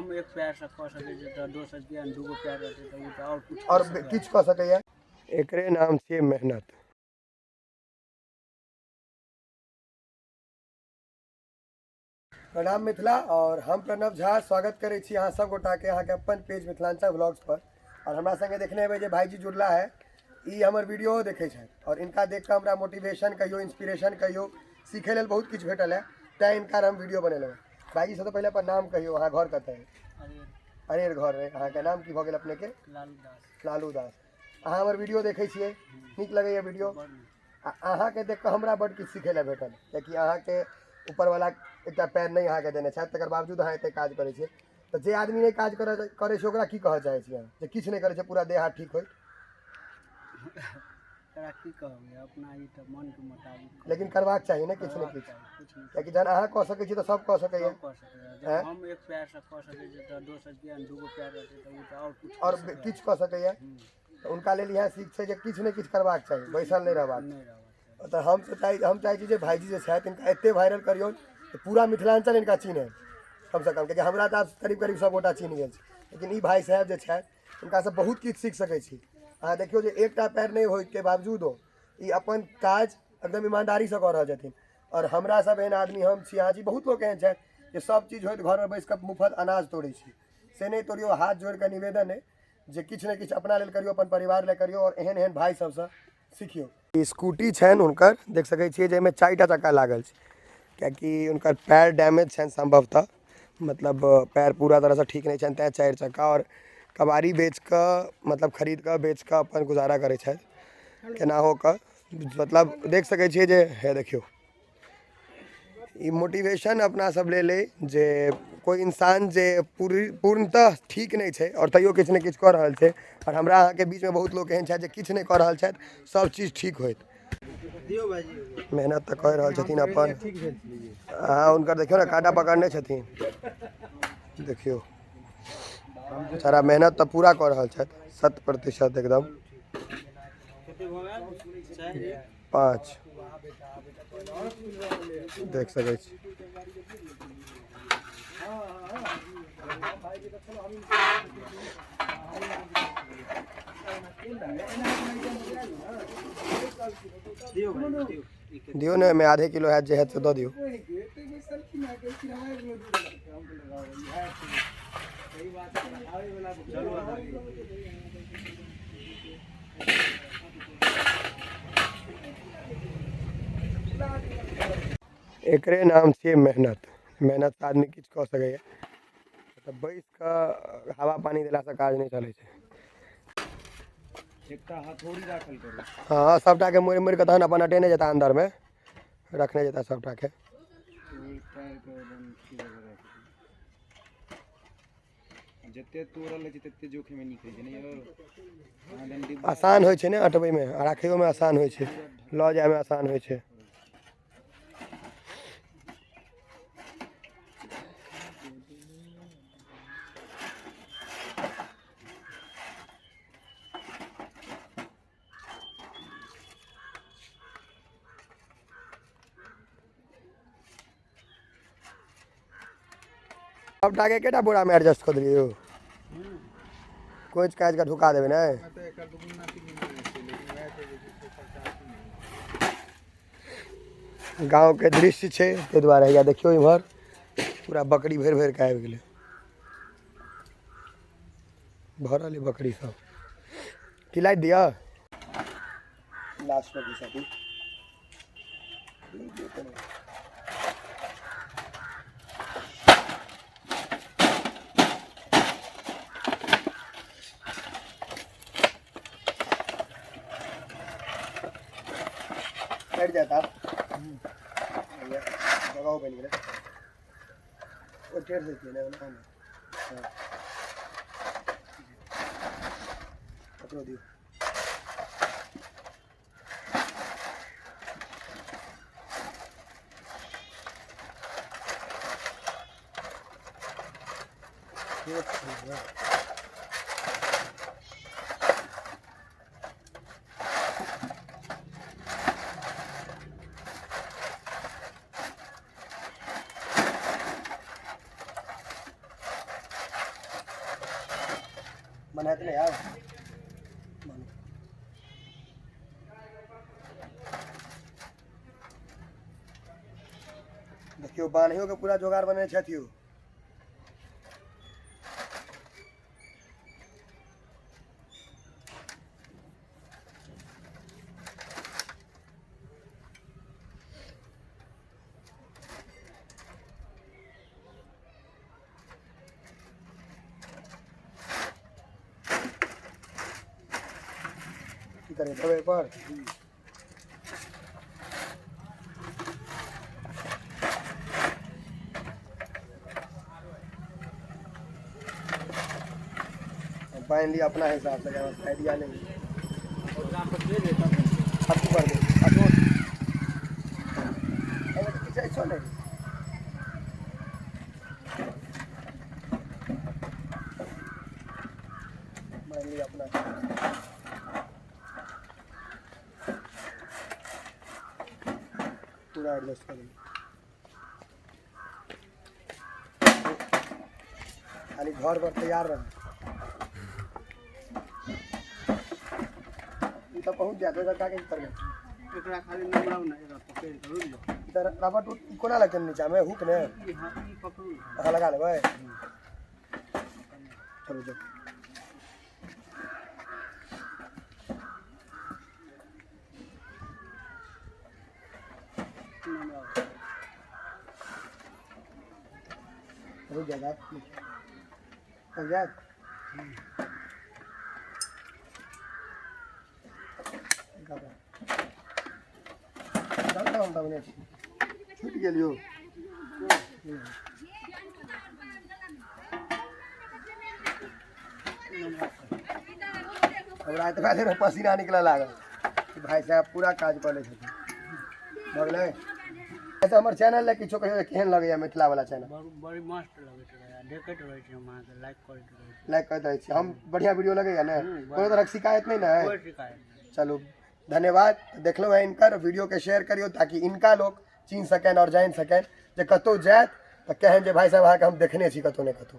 हम एक पैर से कह सके तो दोसर के दूगो पैर रहते तो वो तो और किछ कह सके एकरे नाम छियै मेहनत। प्रणाम मिथिला, और हम प्रणव झा स्वागत करे छी अहाँ सब गोटा के अहाँके अपन पेज मिथिलांचल व्लॉग्स पर। और हमरा संगे देखने हेबै जे भाईजी जुड़ला है, ई हमर वीडियो देखे छथि और इनका देख के हमरा मोटिवेशन कहियो, इंस्पिरेशन कहियो, सीखे लेल बहुत किछु भेटल है, तैं इनका हम वीडियो बनेलहुँ। भाईजी सबसे पहले अपन नाम कहियो, अहाँ घर कतऽ है? अरेर घर है। अहाँके नाम की भऽ गेल अपने के? लालू दास। अहाँ हमर वीडियो देखै छियै, नीक लगैए वीडियो? अहाँके देख कऽ हमरा बड्ड किछु सीखै लए भेटल, कियाकि अहाँके ऊपरवला एकटा पैर नहीं अहाँके देने छथि, तकर बावजूद अहाँ एते काज करै छियै। तऽ जे आदमी नहीं काज करै छै ओकरा की कहऽ चाहै छियै अहाँ, जे किछु नहीं करै छै पूरा देह हाथ ठीक होय? की कहबै, अपना ई तऽ मन के मुताबिक लेकिन करबाक चाही ने किछु ने किछु, कियाकि जहन अहाँ कऽ सकै छी तऽ सब कऽ सकैए। हम एक पैर से कह सकै छी तऽ दोसर के दूगो पैर रहते तो वो तो और किछु कऽ सकैए। तऽ हुनका लेल इएह सीख छै जे किछु ने किछु करबाक चाही, बैसल नहीं रहबाक। तऽ हम चाहै छी जे भाईजी जे छथि इनका एते वायरल करियौ कि पूरा मिथिलांचल इनका चिन्है कम से कम, क्योंकि हमरा तऽ करीब करीब सब गोटा चिन्ह गेल छै, लेकिन ई भाई साहब जे छथि हुनकासँ बहुत किछु सीख सकै छी। अहाँ देखियौ जे एकटा पैर नहीं होय के बावजूदो ई अपन काज एकदम ईमानदारीसँ कऽ रहल छथिन। और हमरा सब एहन आदमी, हम छी, अहाँ छी, बहुत लोग एहन छथि जे सब चीज होइत घरमे बैस कऽ मुफ्त अनाज तोड़ै छी। से नहीं तोड़ियो, हाथ जोड़ कऽ निवेदन है जे किछु ने किछु अपना लेल करियो, अपन परिवार लेल करियो, और एहन एहन भाई सबसँ सीखियो। ई स्कूटी छनि हुनकर, देख सकै छियै जाहिमे 4टा चक्का लागल छै, कियाकि हुनकर पैर डैमेज छनि संभवतः, मतलब पैर पूरा तरहसँ ठीक नहीं छनि, तैँ 4 चक्का। और कबाड़ी बेच कऽ, मतलब खरीद कऽ बेच कऽ अपन गुजारा करै छथि केनाहो कऽ, मतलब देख सकै छियै जे हे देखियौ ई मोटिवेशन अपना सब लेल अइ जे कोई इंसान जे पूर्णतः ठीक नहीं छै और तैयो किछु ने किछु कऽ रहल छै। और हमरा अहाँके बीचमे बहुत लोग एहन छथि जे किछु नहीं कऽ रहल छथि, सब चीज ठीक होइत। मेहनत तऽ कऽ रहल छथिन अपन। अहाँ हुनकर देखियौ ने, काँटा पकड़ने छथिन, देखियौ सारा मेहनत तऽ पूरा कऽ रहल छथि 100% एकदम। 5 देख सकै छी। दियो ने, मैं आधे किलो है जे है से दो दियो। एकरे नाम छियै मेहनत। मेहनत से आदमी किछु कऽ सकैए, तऽ बैस कऽ हवा पानी देलासँ काज नहीं चलै छै। एकटा हथौड़ी राखल करू। हाँ, सबटा के मोड़ि मोड़ि कऽ तहन अपन अटेने जेता, अंदर में रखने जेता सबटा के। जते तोड़ल छै तते जोखे में निकलै छै ने। आसान होइ छै ने अटबै में, आ राखैयो में आसान होइ छै, लऽ जाय में आसान होइ छै। सबटा के केटा बोरा में एडजस्ट कऽ देलियै यौ? कोच काज के ढुका देबै ने। गाँव के दृश्य छै ताहि दुआरे। या देखियौ इम्हर पूरा बकरी भरि भरि के आबि गेलै, भरल है बकरी सब। की लाइट दिया लास्ट में की बैठ जाता जगह बन गए वो टेढ़ देती है ना। हाँ पकड़ो दियो। बनाते नहीं यार देखियो बान्हियों के पूरा जोगाड़ बने छथियो की करे दबे पर बांध लिया अपना हिसाब से आइडिया नहीं आपको कर दो ऐसा नहीं बांध लिया अपना पूरा एडजस्ट कर खाली घर पर तैयार रहे तो पहुंच जाते का क्या कर गए एकरा खाली नमलाव ना एकरा पकड़ के रुक लो इधर रबर टूट कोना लगते नीचा में हुक ने हां ई पकड़ू हां लगा ले भाई चलो जा रुक जा हो जा छूट गेलियो हमरा तो पहले पसीना निकला लागल कि भाई साहब पूरा काज कर ले भगले ऐसा हमारे चैनल है किछो कहियो केहन लगैया मिथिला वाला चैनल बड़ी मस्त लगैत रहे देखैत रहै छी हम अहाँके लाइक करैत रहै छी लाइक करते रहे छी हम बढ़िया वीडियो लगैया ना कोनो तरह शिकायत नहीं ना है कोई शिकायत नहीं चलो धन्यवाद देख लो है इनकर वीडियो के शेयर करियो ताकि इनका लोग चिन्ह सकें और जान सकें जे कतौ जात तो कहें जे भाई साहब अहाँके हम देखने छी कतौ ने कतौ।